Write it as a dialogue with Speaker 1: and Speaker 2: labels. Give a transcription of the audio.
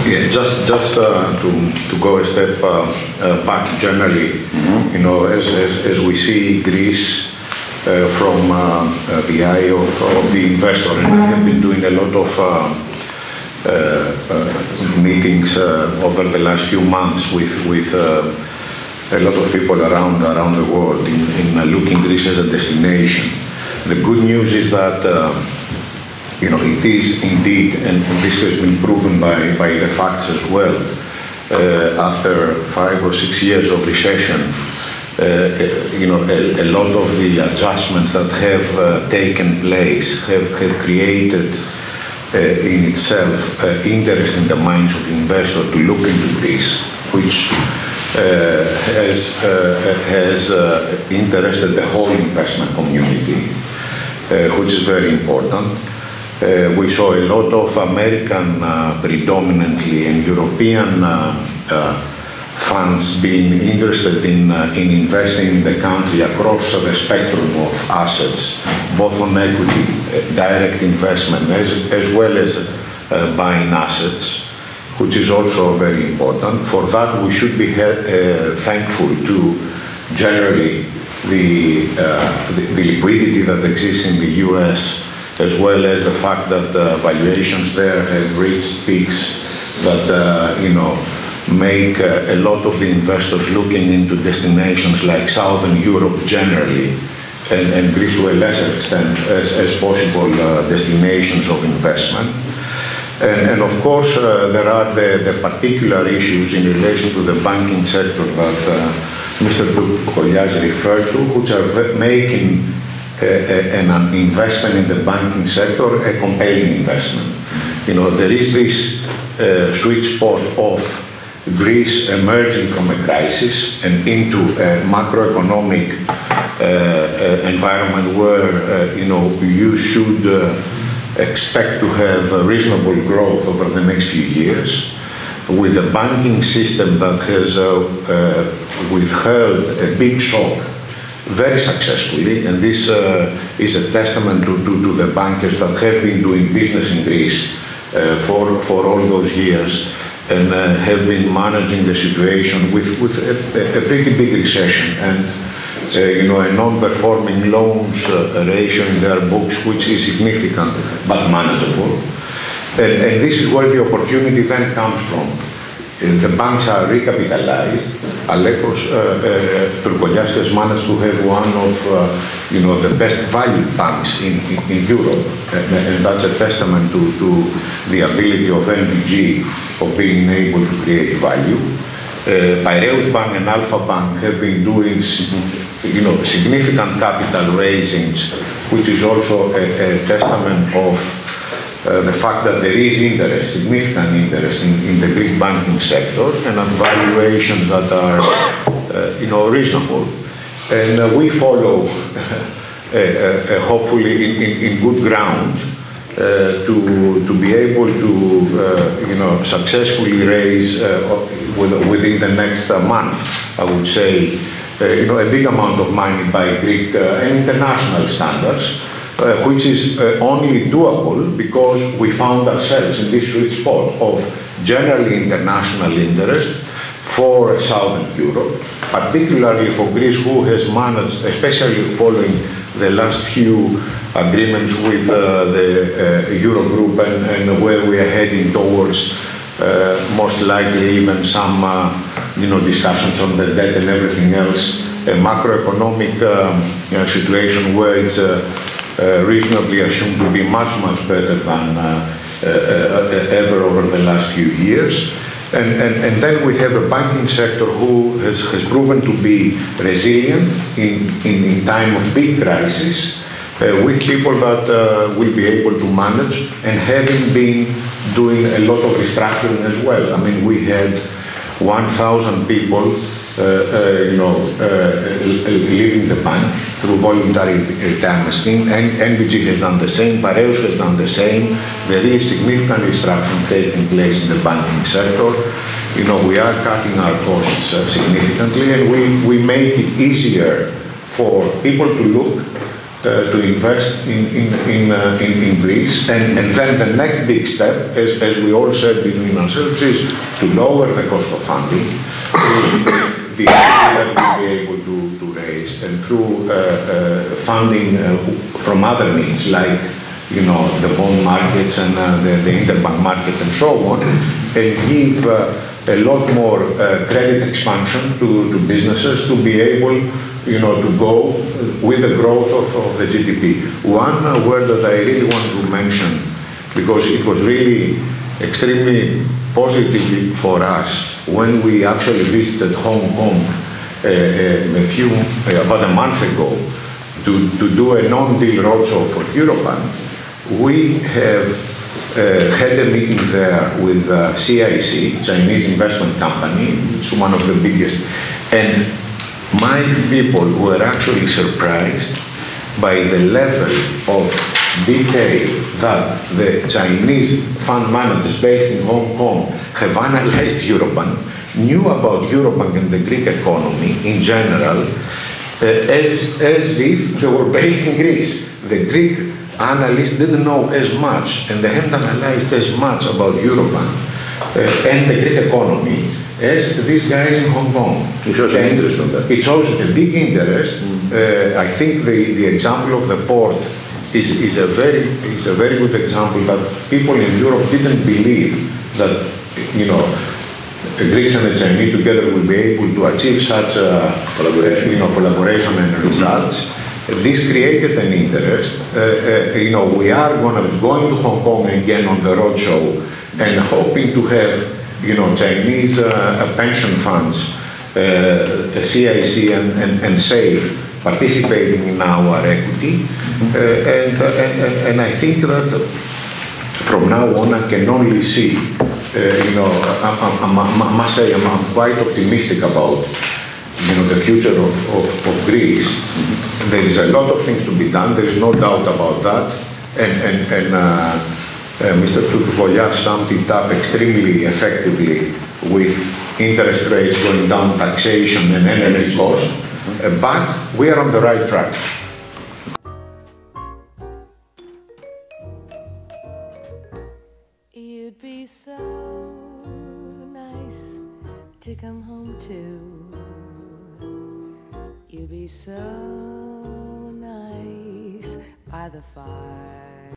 Speaker 1: Yeah, just to go a step back generally, you know, as we see Greece from the eye of the investor, and I have been doing a lot of meetings over the last few months with a lot of people around the world in looking Greece as a destination. The good news is that you know, it is indeed, and this has been proven by the facts as well, after 5 or 6 years of recession, you know, a lot of the adjustments that have taken place have created in itself interest in the minds of investors to look into Greece, which has interested the whole investment community, which is very important. We saw a lot of American predominantly and European funds being interested in investing in the country across the spectrum of assets, both on equity, direct investment, as well as buying assets, which is also very important. For that, we should be thankful to generally the liquidity that exists in the US, as well as the fact that valuations there have reached peaks that, you know, make a lot of the investors looking into destinations like Southern Europe generally, and Greece to a lesser extent, as possible destinations of investment. And of course, there are the particular issues in relation to the banking sector that Mr. Kolyas referred to, which are making an investment in the banking sector a compelling investment. You know, there is this sweet spot of Greece emerging from a crisis and into a macroeconomic environment where, you know, you should expect to have reasonable growth over the next few years, with a banking system that has withheld a big shock very successfully, and this is a testament to the bankers that have been doing business in Greece for all those years, and have been managing the situation with a pretty big recession and you know, a non-performing loans ratio in their books, which is significant but manageable. And this is where the opportunity then comes from. The banks are recapitalized. Alekos Turkolias has managed to have one of you know, the best valued banks in Europe, and that's a testament to the ability of NBG of being able to create value. Piraeus Bank and Alpha Bank have been doing you know, significant capital raisings, which is also a testament of the fact that there is interest, significant interest in the Greek banking sector, and at valuations that are, you know, reasonable. And we follow, hopefully, in good ground to be able to, you know, successfully raise within the next month, I would say, you know, a big amount of money by Greek and international standards. Which is only doable because we found ourselves in this sweet spot of generally international interest for Southern Europe, particularly for Greece, who has managed, especially following the last few agreements with the Eurogroup and where we are heading towards most likely even some you know, discussions on the debt and everything else, a macroeconomic situation where it's reasonably assumed to be much better than ever over the last few years. And then we have a banking sector who has proven to be resilient in time of big crisis, with people that will be able to manage, and having been doing a lot of restructuring as well. I mean, we had 1,000 people you know, leaving the bank through voluntary retirement scheme, and NBG has done the same, Piraeus has done the same. There is significant restructuring taking place in the banking sector. You know, we are cutting our costs significantly, and we make it easier for people to look to invest in Greece. And then the next big step, as we all said between ourselves, is to lower the cost of funding through the equity that we'll be able to raise, and through funding from other means, like the bond markets and the interbank market and so on, and give a lot more credit expansion to businesses to be able to go with the growth of the GDP. One word that I really want to mention, because it was really extremely positive for us when we actually visited Hong Kong about a month ago to do a non-deal roadshow for Eurobank. We have had a meeting there with CIC, Chinese investment company. It's one of the biggest. And my people were actually surprised by the level of detail that the Chinese fund managers based in Hong Kong have analyzed Eurobank, knew about Eurobank and the Greek economy in general, as if they were based in Greece. The Greek analysts didn't know as much, and they hadn't analyzed as much about Eurobank and the Greek economy as these guys in Hong Kong.
Speaker 2: It shows an interest on that.
Speaker 1: It shows a big interest. I think the example of the port is a very good example that people in Europe didn't believe that Greeks and the Chinese together will be able to achieve such collaboration and results. This created an interest. We are going to Hong Kong again on the roadshow and hoping to have Chinese pension funds, CIC and SAFE participating in our equity. And I think that from now on I can only see, I must say I'm quite optimistic about the future of Greece. There is a lot of things to be done, there is no doubt about that. And Mr. Tutupolia summed it up extremely effectively with interest rates going down, taxation and energy costs. But we are on the right track.
Speaker 3: You'd be so nice to come home to. You'd be so nice by the fire.